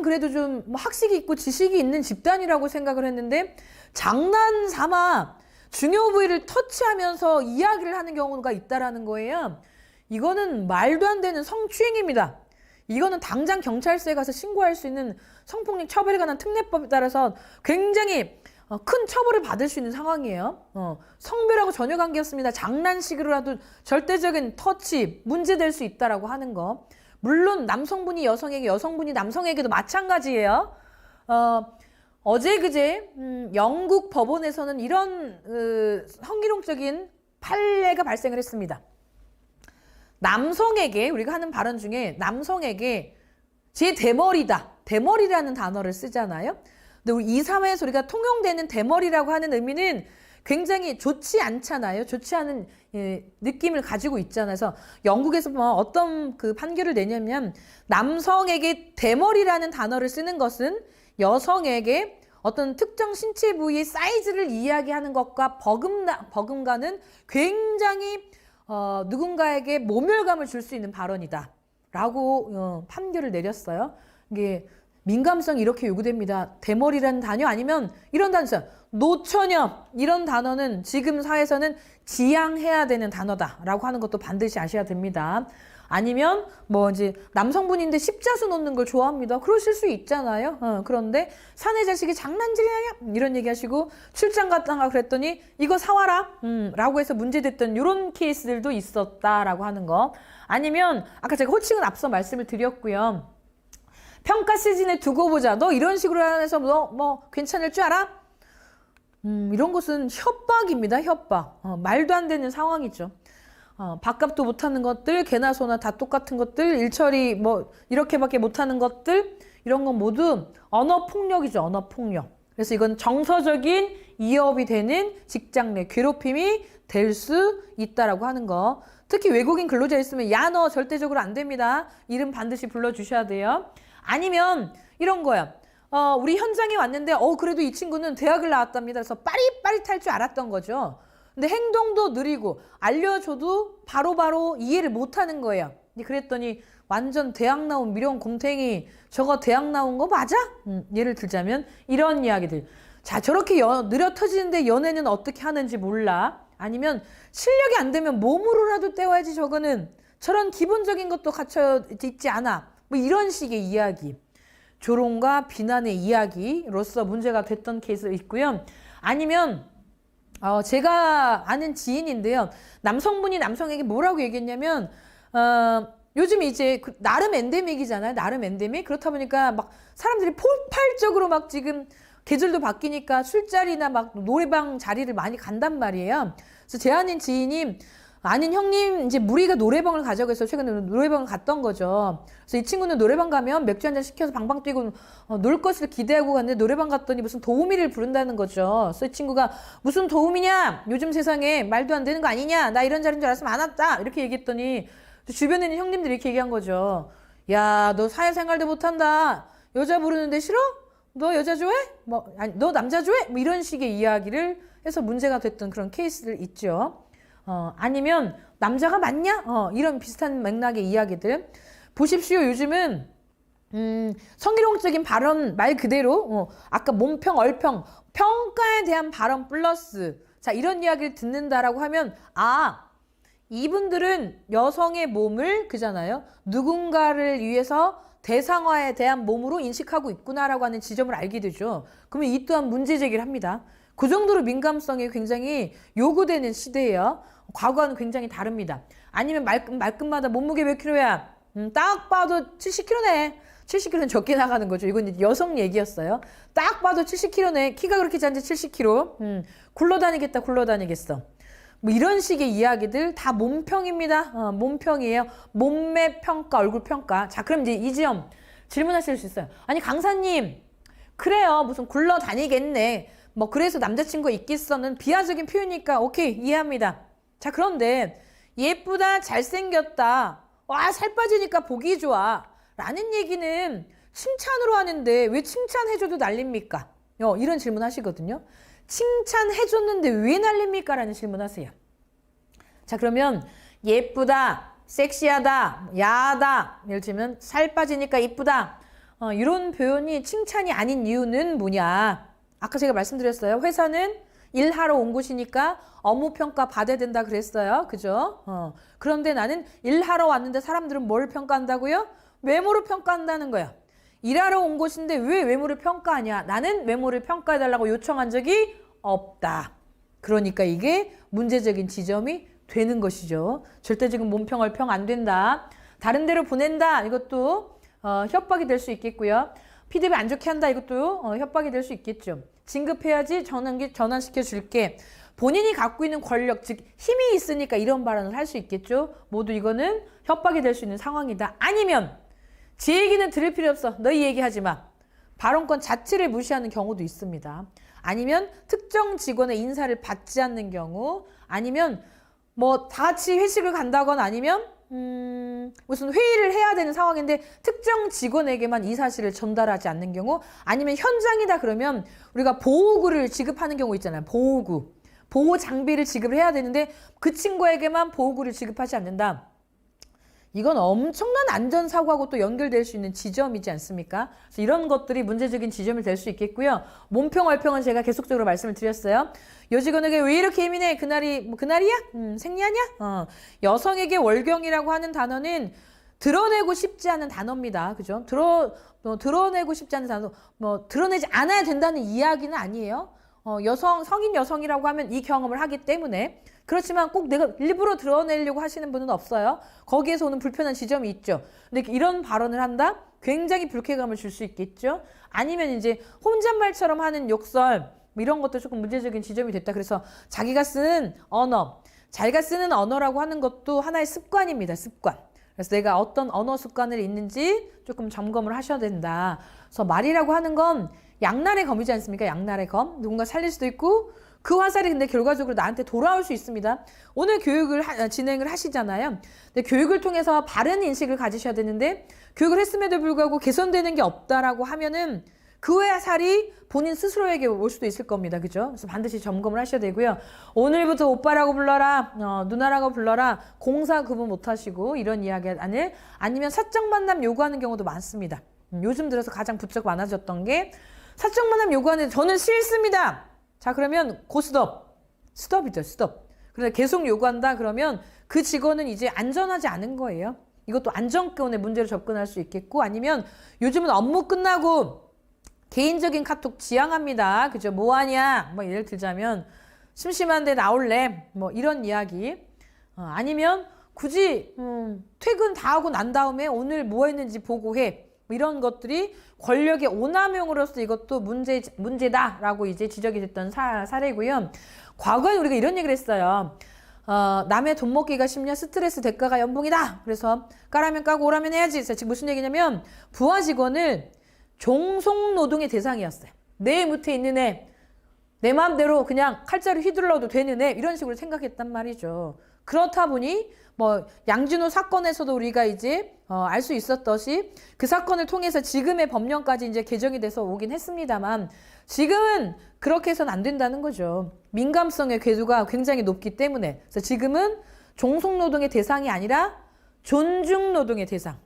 그래도 좀 뭐 학식이 있고 지식이 있는 집단이라고 생각을 했는데 장난 삼아 중요 부위를 터치하면서 이야기를 하는 경우가 있다라는 거예요. 이거는 말도 안 되는 성추행입니다. 이거는 당장 경찰서에 가서 신고할 수 있는 성폭력 처벌에 관한 특례법에 따라서 굉장히 큰 처벌을 받을 수 있는 상황이에요. 성별하고 전혀 관계없습니다. 장난식으로라도 절대적인 터치, 문제될 수 있다라고 하는 거. 물론 남성분이 여성에게, 여성분이 남성에게도 마찬가지예요. 어제 그제 영국 법원에서는 이런 성희롱적인 판례가 발생을 했습니다. 남성에게 우리가 하는 발언 중에 남성에게 제 대머리다. 대머리라는 단어를 쓰잖아요. 근데 우리 이 사회에서 우리가 통용되는 대머리라고 하는 의미는 굉장히 좋지 않잖아요. 좋지 않은 느낌을 가지고 있잖아요. 그래서 영국에서 뭐 어떤 그 판결을 내냐면 남성에게 대머리라는 단어를 쓰는 것은 여성에게 어떤 특정 신체 부위의 사이즈를 이야기하는 것과 버금가는 굉장히 누군가에게 모멸감을 줄 수 있는 발언이다 라고 판결을 내렸어요. 이게 민감성이 이렇게 요구됩니다. 대머리라는 단어 아니면 이런 단어 있어요. 노처녀 이런 단어는 지금 사회에서는 지양해야 되는 단어다라고 하는 것도 반드시 아셔야 됩니다. 아니면 뭐 이제 남성분인데 십자수 놓는 걸 좋아합니다. 그러실 수 있잖아요. 그런데 사내 자식이 장난질이냐 이런 얘기하시고 출장 갔다가 그랬더니 이거 사와라 라고 해서 문제됐던 이런 케이스들도 있었다라고 하는 거. 아니면 아까 제가 호칭은 앞서 말씀을 드렸고요. 평가 시즌에 두고 보자. 너 이런 식으로 해서 너 뭐 괜찮을 줄 알아? 이런 것은 협박입니다. 협박. 말도 안 되는 상황이죠. 밥값도 못하는 것들, 개나 소나 다 똑같은 것들, 일처리 뭐 이렇게밖에 못하는 것들, 이런 건 모두 언어폭력이죠. 언어폭력. 그래서 이건 정서적인 이업이 되는 직장 내 괴롭힘이 될 수 있다라고 하는 거. 특히 외국인 근로자 있으면 야, 너 절대적으로 안 됩니다. 이름 반드시 불러주셔야 돼요. 아니면 이런 거야. 우리 현장에 왔는데 그래도 이 친구는 대학을 나왔답니다. 그래서 빠릿빠릿할 줄 알았던 거죠. 근데 행동도 느리고 알려줘도 바로바로 이해를 못하는 거예요. 그랬더니 완전 대학 나온 미련 곰탱이 저거 대학 나온 거 맞아? 예를 들자면 이런 이야기들. 자, 저렇게 느려 터지는데 연애는 어떻게 하는지 몰라. 아니면 실력이 안 되면 몸으로라도 때워야지 저거는. 저런 기본적인 것도 갖춰 있지 않아. 뭐 이런 식의 이야기. 조롱과 비난의 이야기로서 문제가 됐던 케이스도 있고요. 아니면 제가 아는 지인인데요. 남성분이 남성에게 뭐라고 얘기했냐면 요즘 이제 나름 엔데믹이잖아요. 나름 엔데믹. 그렇다 보니까 막 사람들이 폭발적으로 막 지금 계절도 바뀌니까 술자리나 막 노래방 자리를 많이 간단 말이에요. 그래서 제 아는 지인이 아는 형님 이제 무리가 노래방을 가자고 해서 최근에 노래방을 갔던 거죠. 그래서 이 친구는 노래방 가면 맥주 한잔 시켜서 방방 뛰고 놀 것을 기대하고 갔는데 노래방 갔더니 무슨 도우미를 부른다는 거죠. 그래서 이 친구가 무슨 도우미냐? 요즘 세상에 말도 안 되는 거 아니냐? 나 이런 자리인 줄 알았으면 안 왔다. 이렇게 얘기했더니 주변에 있는 형님들이 이렇게 얘기한 거죠. 야, 너 사회생활도 못한다. 여자 부르는데 싫어? 너 여자 좋아해? 아니, 너 남자 좋아해? 뭐 이런 식의 이야기를 해서 문제가 됐던 그런 케이스들 있죠. 아니면 남자가 맞냐? 이런 비슷한 맥락의 이야기들. 보십시오. 요즘은 성희롱적인 발언 말 그대로 아까 몸평, 얼평 평가에 대한 발언 플러스 자 이런 이야기를 듣는다라고 하면 이분들은 여성의 몸을 그잖아요. 누군가를 위해서 대상화에 대한 몸으로 인식하고 있구나라고 하는 지점을 알게 되죠. 그러면 이 또한 문제 제기를 합니다. 그 정도로 민감성이 굉장히 요구되는 시대예요. 과거와는 굉장히 다릅니다. 아니면 말끝마다 몸무게 몇 킬로야? 딱 봐도 70킬로네. 70킬로는 적게 나가는 거죠. 이건 이제 여성 얘기였어요. 딱 봐도 70킬로네. 키가 그렇게 작은데 70킬로. 굴러다니겠다, 굴러다니겠어. 뭐 이런 식의 이야기들 다 몸평입니다. 몸평이에요. 몸매 평가, 얼굴 평가. 자, 그럼 이제 이 지점 질문하실 수 있어요. 아니, 강사님, 그래요. 무슨 굴러다니겠네. 뭐 그래서 남자친구가 있겠어는 비하적인 표현이니까 오케이, 이해합니다. 자, 그런데 예쁘다, 잘생겼다, 와, 살 빠지니까 보기 좋아 라는 얘기는 칭찬으로 하는데 왜 칭찬해줘도 난립니까? 이런 질문 하시거든요. 칭찬해줬는데 왜 난립니까? 라는 질문 하세요. 자, 그러면 예쁘다, 섹시하다, 야하다, 예를 들면 살 빠지니까 이쁘다, 이런 표현이 칭찬이 아닌 이유는 뭐냐? 아까 제가 말씀드렸어요. 회사는 일하러 온 곳이니까 업무 평가 받아야 된다 그랬어요. 그죠? 그런데 나는 일하러 왔는데 사람들은 뭘 평가한다고요? 외모로 평가한다는 거야. 일하러 온 곳인데 왜 외모를 평가하냐? 나는 외모를 평가해달라고 요청한 적이 없다. 그러니까 이게 문제적인 지점이 되는 것이죠. 절대적인 몸평, 얼평 안 된다. 다른 데로 보낸다. 이것도 협박이 될 수 있겠고요. 피드백 안 좋게 한다. 이것도 협박이 될 수 있겠죠. 진급해야지 전환시켜 줄게. 본인이 갖고 있는 권력, 즉 힘이 있으니까 이런 발언을 할 수 있겠죠. 모두 이거는 협박이 될 수 있는 상황이다. 아니면 제 얘기는 들을 필요 없어. 너희 얘기하지 마. 발언권 자체를 무시하는 경우도 있습니다. 아니면 특정 직원의 인사를 받지 않는 경우, 아니면 뭐 다 같이 회식을 간다거나 아니면 무슨 회의를 해야 되는 상황인데 특정 직원에게만 이 사실을 전달하지 않는 경우, 아니면 현장이다 그러면 우리가 보호구를 지급하는 경우 있잖아요. 보호구. 보호 장비를 지급을 해야 되는데 그 친구에게만 보호구를 지급하지 않는다. 이건 엄청난 안전사고하고 또 연결될 수 있는 지점이지 않습니까? 그래서 이런 것들이 문제적인 지점이 될 수 있겠고요. 몸평, 얼평은 제가 계속적으로 말씀을 드렸어요. 여직원에게 왜 이렇게 예민해? 그날이야? 생리하냐? 여성에게 월경이라고 하는 단어는 드러내고 싶지 않은 단어입니다. 그죠? 드러내고 싶지 않은 단어, 드러내지 않아야 된다는 이야기는 아니에요. 성인 여성이라고 하면 이 경험을 하기 때문에. 그렇지만 꼭 내가 일부러 드러내려고 하시는 분은 없어요. 거기에서 오는 불편한 지점이 있죠. 근데 이런 발언을 한다? 굉장히 불쾌감을 줄 수 있겠죠. 아니면 이제 혼잣말처럼 하는 욕설, 이런 것도 조금 문제적인 지점이 됐다. 그래서 자기가 쓰는 언어, 자기가 쓰는 언어라고 하는 것도 하나의 습관입니다. 습관. 그래서 내가 어떤 언어 습관을 있는지 조금 점검을 하셔야 된다. 그래서 말이라고 하는 건 양날의 검이지 않습니까? 양날의 검. 누군가 살릴 수도 있고 그 화살이 근데 결과적으로 나한테 돌아올 수 있습니다. 오늘 교육을 진행을 하시잖아요. 근데 교육을 통해서 바른 인식을 가지셔야 되는데 교육을 했음에도 불구하고 개선되는 게 없다라고 하면은 그 화살이 본인 스스로에게 올 수도 있을 겁니다. 그죠? 그래서 반드시 점검을 하셔야 되고요. 오늘부터 오빠라고 불러라, 누나라고 불러라, 공사 구분 못 하시고 이런 이야기 아니면 사적 만남 요구하는 경우도 많습니다. 요즘 들어서 가장 부쩍 많아졌던 게 사적 만남 요구하는 저는 싫습니다. 자, 그러면 고스톱. 스톱이죠, 스톱. 그런데 계속 요구한다 그러면 그 직원은 이제 안전하지 않은 거예요. 이것도 안전권의 문제로 접근할 수 있겠고, 아니면 요즘은 업무 끝나고 개인적인 카톡 지양합니다. 그죠? 뭐 하냐? 뭐 예를 들자면 심심한데 나올래? 뭐 이런 이야기. 아니면 굳이 퇴근 다 하고 난 다음에 오늘 뭐 했는지 보고해. 이런 것들이 권력의 오남용으로서 이것도 문제다라고 이제 지적이 됐던 사례고요. 과거에 우리가 이런 얘기를 했어요. 남의 돈 먹기가 쉽냐? 스트레스 대가가 연봉이다. 그래서 까라면 까고 오라면 해야지. 지금 무슨 얘기냐면 부하 직원을 종속 노동의 대상이었어요. 내 밑에 있는 애, 내 마음대로 그냥 칼자루 휘둘러도 되는 애, 이런 식으로 생각했단 말이죠. 그렇다 보니 뭐 양진호 사건에서도 우리가 이제 알 수 있었듯이 그 사건을 통해서 지금의 법령까지 이제 개정이 돼서 오긴 했습니다만 지금은 그렇게 해서는 안 된다는 거죠. 민감성의 궤도가 굉장히 높기 때문에. 그래서 지금은 종속노동의 대상이 아니라 존중노동의 대상.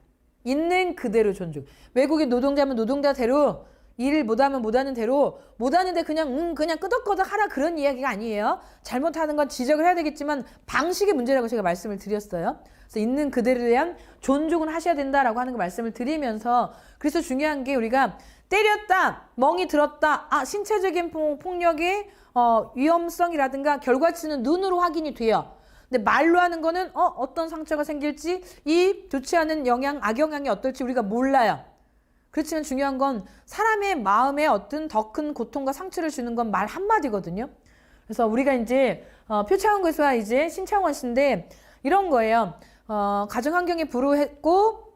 있는 그대로 존중. 외국인 노동자면 노동자대로 일을 못하면 못하는 대로 못하는데 그냥 끄덕끄덕 하라 그런 이야기가 아니에요. 잘못하는 건 지적을 해야 되겠지만 방식의 문제라고 제가 말씀을 드렸어요. 그래서 있는 그대로에 대한 존중은 하셔야 된다라고 하는 거 말씀을 드리면서 그래서 중요한 게 우리가 때렸다, 멍이 들었다, 신체적인 폭력의 위험성이라든가 결과치는 눈으로 확인이 돼요. 근데 말로 하는 거는 어떤 상처가 생길지 이 좋지 않은 악영향이 어떨지 우리가 몰라요. 그렇지만 중요한 건 사람의 마음에 어떤 더 큰 고통과 상처를 주는 건 말 한마디거든요. 그래서 우리가 이제 표창원 교수와 이제 신창원 씨인데 이런 거예요. 가정환경이 불우했고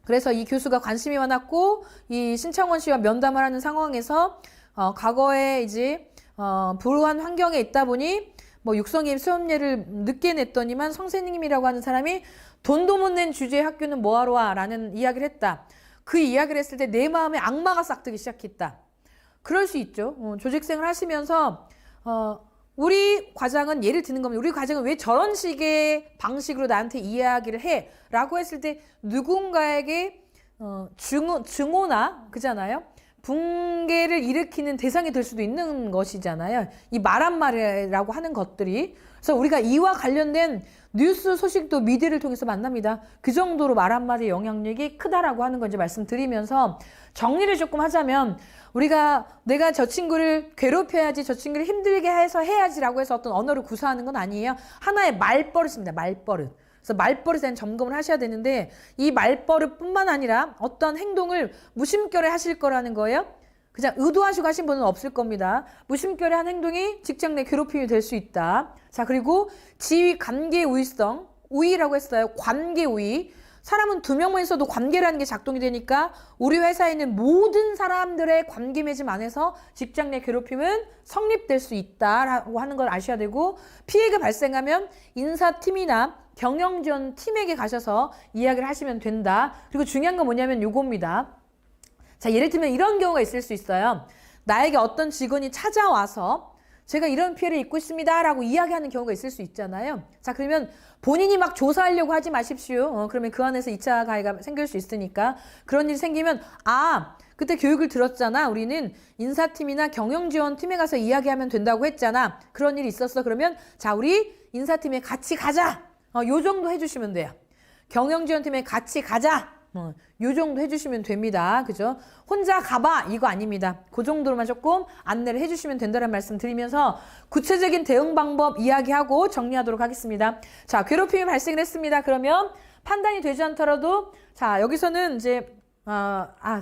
그래서 이 교수가 관심이 많았고 이 신창원 씨와 면담을 하는 상황에서 과거에 이제 불우한 환경에 있다 보니 뭐 육성임 수업료를 늦게 냈더니만 선생님이라고 하는 사람이 돈도 못 낸 주제의 학교는 뭐하러 와? 라는 이야기를 했다. 그 이야기를 했을 때 내 마음에 악마가 싹트기 시작했다. 그럴 수 있죠. 조직생을 하시면서 우리 과장은 예를 드는 겁니다. 우리 과장은 왜 저런 식의 방식으로 나한테 이야기를 해? 라고 했을 때 누군가에게 증오나 그잖아요. 붕괴를 일으키는 대상이 될 수도 있는 것이잖아요. 이 말 한마디라고 하는 것들이. 그래서 우리가 이와 관련된 뉴스 소식도 미디어를 통해서 만납니다. 그 정도로 말 한마디의 영향력이 크다라고 하는 걸 이제 말씀드리면서 정리를 조금 하자면 내가 저 친구를 괴롭혀야지, 저 친구를 힘들게 해서 해야지라고 해서 어떤 언어를 구사하는 건 아니에요. 하나의 말버릇입니다. 말버릇. 그래서 말버릇에 대한 점검을 하셔야 되는데 이 말버릇뿐만 아니라 어떤 행동을 무심결에 하실 거라는 거예요. 그냥 의도하시고 하신 분은 없을 겁니다. 무심결에 한 행동이 직장 내 괴롭힘이 될 수 있다. 자, 그리고 지위 관계 우위성, 우위라고 했어요. 관계 우위. 사람은 두 명만 있어도 관계라는 게 작동이 되니까 우리 회사에 있는 모든 사람들의 관계 맺음 안에서 직장 내 괴롭힘은 성립될 수 있다라고 하는 걸 아셔야 되고 피해가 발생하면 인사팀이나 경영지원 팀에게 가셔서 이야기를 하시면 된다. 그리고 중요한 건 뭐냐면 요겁니다. 자, 예를 들면 이런 경우가 있을 수 있어요. 나에게 어떤 직원이 찾아와서 제가 이런 피해를 입고 있습니다 라고 이야기하는 경우가 있을 수 있잖아요. 자, 그러면 본인이 막 조사하려고 하지 마십시오. 그러면 그 안에서 2차 가해가 생길 수 있으니까 그런 일이 생기면 그때 교육을 들었잖아. 우리는 인사팀이나 경영지원팀에 가서 이야기하면 된다고 했잖아. 그런 일이 있었어. 그러면 자, 우리 인사팀에 같이 가자. 요 정도 해주시면 돼요. 경영지원팀에 같이 가자. 요 정도 해주시면 됩니다. 그죠? 혼자 가봐. 이거 아닙니다. 그 정도로만 조금 안내를 해주시면 된다는 말씀 드리면서 구체적인 대응 방법 이야기하고 정리하도록 하겠습니다. 자, 괴롭힘이 발생을 했습니다. 그러면 판단이 되지 않더라도 자, 여기서는 이제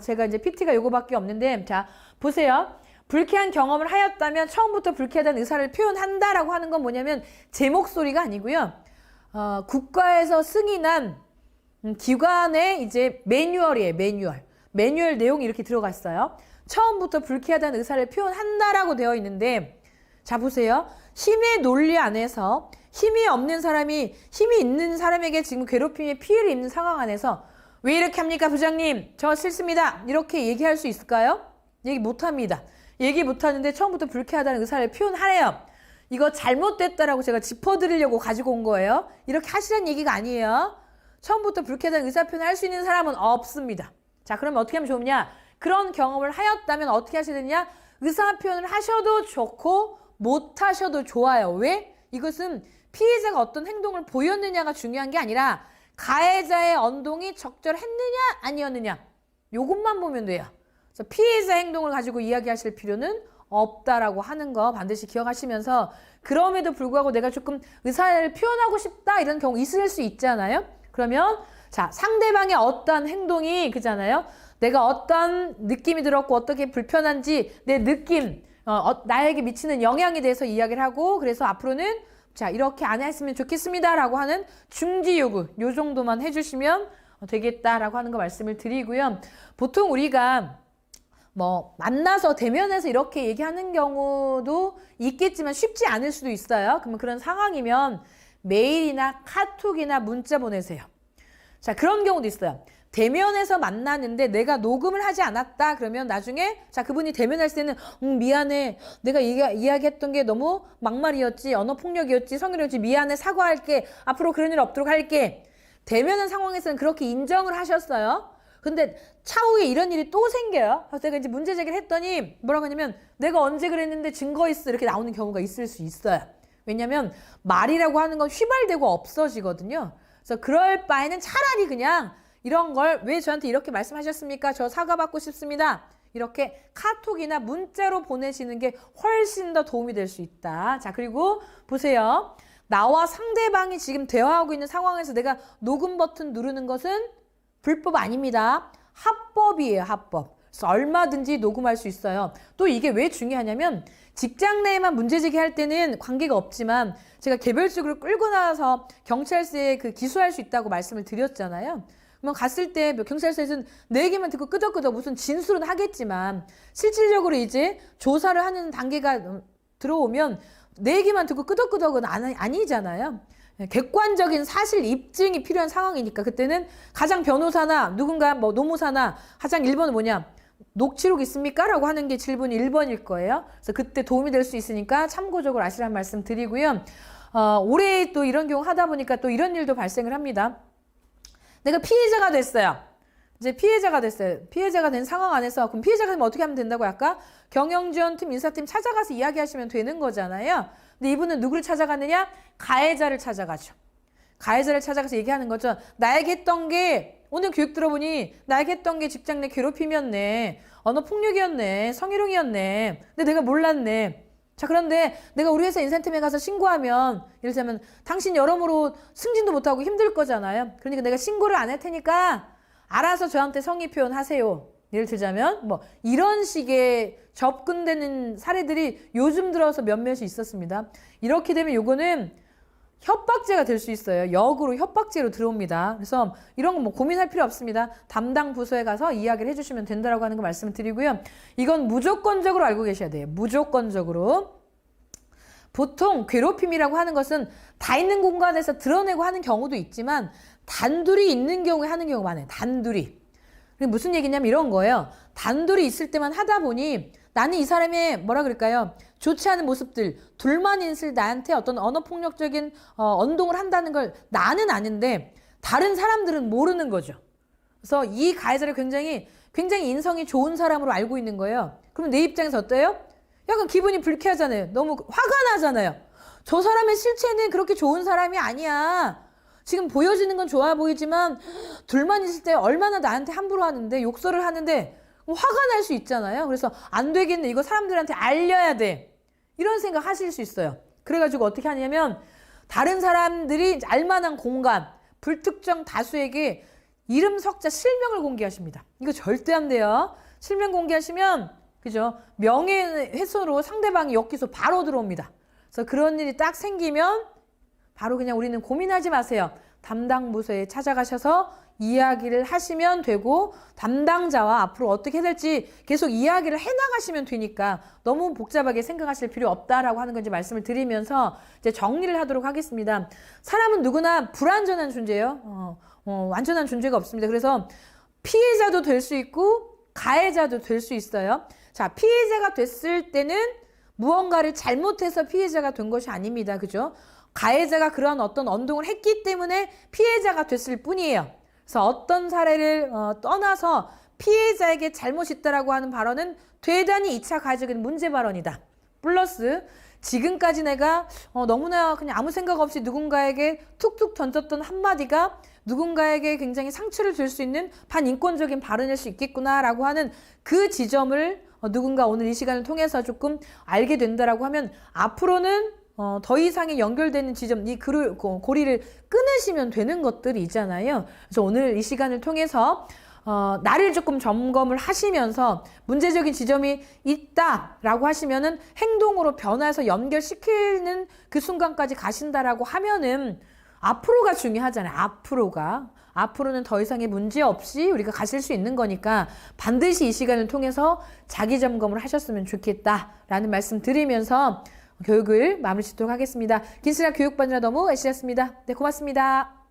제가 이제 PT가 요거밖에 없는데 자, 보세요. 불쾌한 경험을 하였다면 처음부터 불쾌하다는 의사를 표현한다라고 하는 건 뭐냐면 제 목소리가 아니고요. 국가에서 승인한 기관의 이제 매뉴얼이에요. 매뉴얼 내용이 이렇게 들어가 있어요. 처음부터 불쾌하다는 의사를 표현한다라고 되어 있는데 자, 보세요. 힘의 논리 안에서 힘이 없는 사람이 힘이 있는 사람에게 지금 괴롭힘의 피해를 입는 상황 안에서 왜 이렇게 합니까, 부장님? 저 싫습니다. 이렇게 얘기할 수 있을까요? 얘기 못합니다. 얘기 못하는데 처음부터 불쾌하다는 의사를 표현하래요. 이거 잘못됐다라고 제가 짚어드리려고 가지고 온 거예요. 이렇게 하시라는 얘기가 아니에요. 처음부터 불쾌하다는 의사표현을 할 수 있는 사람은 없습니다. 자, 그러면 어떻게 하면 좋냐? 그런 경험을 하였다면 어떻게 하셔야 되냐? 의사표현을 하셔도 좋고 못하셔도 좋아요. 왜? 이것은 피해자가 어떤 행동을 보였느냐가 중요한 게 아니라 가해자의 언동이 적절했느냐 아니었느냐 요것만 보면 돼요. 그래서 피해자 행동을 가지고 이야기하실 필요는 없다라고 하는 거 반드시 기억하시면서 그럼에도 불구하고 내가 조금 의사를 표현하고 싶다 이런 경우 있을 수 있잖아요. 그러면 자, 상대방의 어떤 행동이 그잖아요. 내가 어떤 느낌이 들었고 어떻게 불편한지 내 느낌, 나에게 미치는 영향에 대해서 이야기를 하고 그래서 앞으로는 자, 이렇게 안 했으면 좋겠습니다라고 하는 중지 요구 요 정도만 해주시면 되겠다라고 하는 거 말씀을 드리고요. 보통 우리가 만나서 대면해서 이렇게 얘기하는 경우도 있겠지만 쉽지 않을 수도 있어요. 그러면 그런 상황이면 메일이나 카톡이나 문자 보내세요. 자, 그런 경우도 있어요. 대면에서 만나는데 내가 녹음을 하지 않았다 그러면 나중에 자, 그분이 대면할 때는 미안해. 내가 이야기했던 게 너무 막말이었지. 언어폭력이었지. 성희롱이었지. 미안해. 사과할게. 앞으로 그런 일 없도록 할게. 대면한 상황에서는 그렇게 인정을 하셨어요. 근데 차후에 이런 일이 또 생겨요. 그래서 내가 이제 문제 제기를 했더니 뭐라고 하냐면 내가 언제 그랬는데 증거 있어 이렇게 나오는 경우가 있을 수 있어요. 왜냐면 말이라고 하는 건 휘발되고 없어지거든요. 그래서 그럴 바에는 차라리 그냥 이런 걸 왜 저한테 이렇게 말씀하셨습니까? 저 사과받고 싶습니다. 이렇게 카톡이나 문자로 보내시는 게 훨씬 더 도움이 될 수 있다. 자, 그리고 보세요. 나와 상대방이 지금 대화하고 있는 상황에서 내가 녹음 버튼 누르는 것은 불법 아닙니다. 합법이에요, 합법. 그래서 얼마든지 녹음할 수 있어요. 또 이게 왜 중요하냐면 직장 내에만 문제 제기할 때는 관계가 없지만 제가 개별적으로 끌고 나와서 경찰서에 기소할 수 있다고 말씀을 드렸잖아요. 그러면 갔을 때 경찰서에서는 내 얘기만 듣고 끄덕끄덕 무슨 진술은 하겠지만 실질적으로 이제 조사를 하는 단계가 들어오면 내 얘기만 듣고 끄덕끄덕은 아니잖아요. 객관적인 사실 입증이 필요한 상황이니까 그때는 가장 변호사나 누군가 뭐 노무사나 가장 1번은 뭐냐? 녹취록 있습니까? 라고 하는 게 질문이 1번일 거예요. 그래서 그때 도움이 될 수 있으니까 참고적으로 아시라는 말씀 드리고요. 올해 또 이런 경우 하다 보니까 또 이런 일도 발생을 합니다. 내가 피해자가 됐어요. 이제 피해자가 됐어요. 피해자가 된 상황 안에서 그럼 피해자가 되면 어떻게 하면 된다고 할까? 경영지원팀, 인사팀 찾아가서 이야기하시면 되는 거잖아요. 근데 이분은 누구를 찾아갔느냐? 가해자를 찾아가죠. 가해자를 찾아가서 얘기하는 거죠. 나에게 했던 게 오늘 교육 들어보니 나에게 했던 게 직장 내 괴롭힘이었네. 언어폭력이었네. 성희롱이었네. 근데 내가 몰랐네. 자, 그런데 내가 우리 회사 인사팀에 가서 신고하면 예를 들자면 당신 여러모로 승진도 못하고 힘들 거잖아요. 그러니까 내가 신고를 안 할 테니까 알아서 저한테 성의 표현하세요. 예를 들자면 뭐 이런 식의 접근되는 사례들이 요즘 들어서 몇몇이 있었습니다. 이렇게 되면 요거는 협박죄가 될 수 있어요. 역으로 협박죄로 들어옵니다. 그래서 이런 거 뭐 고민할 필요 없습니다. 담당 부서에 가서 이야기를 해주시면 된다라고 하는 거 말씀을 드리고요. 이건 무조건적으로 알고 계셔야 돼요. 무조건적으로. 보통 괴롭힘이라고 하는 것은 다 있는 공간에서 드러내고 하는 경우도 있지만 단둘이 있는 경우에 하는 경우가 많아요. 단둘이. 무슨 얘기냐면 이런 거예요. 단둘이 있을 때만 하다 보니 나는 이 사람의 뭐라 그럴까요? 좋지 않은 모습들, 둘만 있을 나한테 어떤 언어폭력적인 언동을 한다는 걸 나는 아는데 다른 사람들은 모르는 거죠. 그래서 이 가해자를 굉장히 인성이 좋은 사람으로 알고 있는 거예요. 그럼 내 입장에서 어때요? 약간 기분이 불쾌하잖아요. 너무 화가 나잖아요. 저 사람의 실체는 그렇게 좋은 사람이 아니야. 지금 보여지는 건 좋아 보이지만 둘만 있을 때 얼마나 나한테 함부로 하는데 욕설을 하는데 화가 날 수 있잖아요. 그래서 안 되겠네. 이거 사람들한테 알려야 돼. 이런 생각 하실 수 있어요. 그래가지고 어떻게 하냐면 다른 사람들이 알만한 공간, 불특정 다수에게 이름, 석자, 실명을 공개하십니다. 이거 절대 안 돼요. 실명 공개하시면 그죠? 명예훼손으로 상대방이 역기소 바로 들어옵니다. 그래서 그런 일이 딱 생기면 바로 그냥 우리는 고민하지 마세요. 담당 부서에 찾아가셔서 이야기를 하시면 되고 담당자와 앞으로 어떻게 해야 될지 계속 이야기를 해나가시면 되니까 너무 복잡하게 생각하실 필요 없다라고 하는 건지 말씀을 드리면서 이제 정리를 하도록 하겠습니다. 사람은 누구나 불완전한 존재예요. 완전한 존재가 없습니다. 그래서 피해자도 될 수 있고 가해자도 될 수 있어요. 자, 피해자가 됐을 때는 무언가를 잘못해서 피해자가 된 것이 아닙니다. 그죠? 가해자가 그런 어떤 언동을 했기 때문에 피해자가 됐을 뿐이에요. 그래서 어떤 사례를 떠나서 피해자에게 잘못이 있다라고 하는 발언은 대단히 2차 가해적인 문제 발언이다. 플러스 지금까지 내가 너무나 그냥 아무 생각 없이 누군가에게 툭툭 던졌던 한마디가 누군가에게 굉장히 상처를 줄 수 있는 반인권적인 발언일 수 있겠구나라고 하는 그 지점을 누군가 오늘 이 시간을 통해서 조금 알게 된다라고 하면 앞으로는 더 이상의 연결되는 지점, 이 고리를 끊으시면 되는 것들이 있잖아요. 그래서 오늘 이 시간을 통해서 나를 조금 점검을 하시면서 문제적인 지점이 있다라고 하시면은 행동으로 변화해서 연결시키는 그 순간까지 가신다라고 하면은 앞으로가 중요하잖아요. 앞으로는 더 이상의 문제 없이 우리가 가실 수 있는 거니까 반드시 이 시간을 통해서 자기 점검을 하셨으면 좋겠다라는 말씀 드리면서 교육을 마무리 짓도록 하겠습니다. 긴 시간 교육받느라 너무 애쓰셨습니다. 네, 고맙습니다.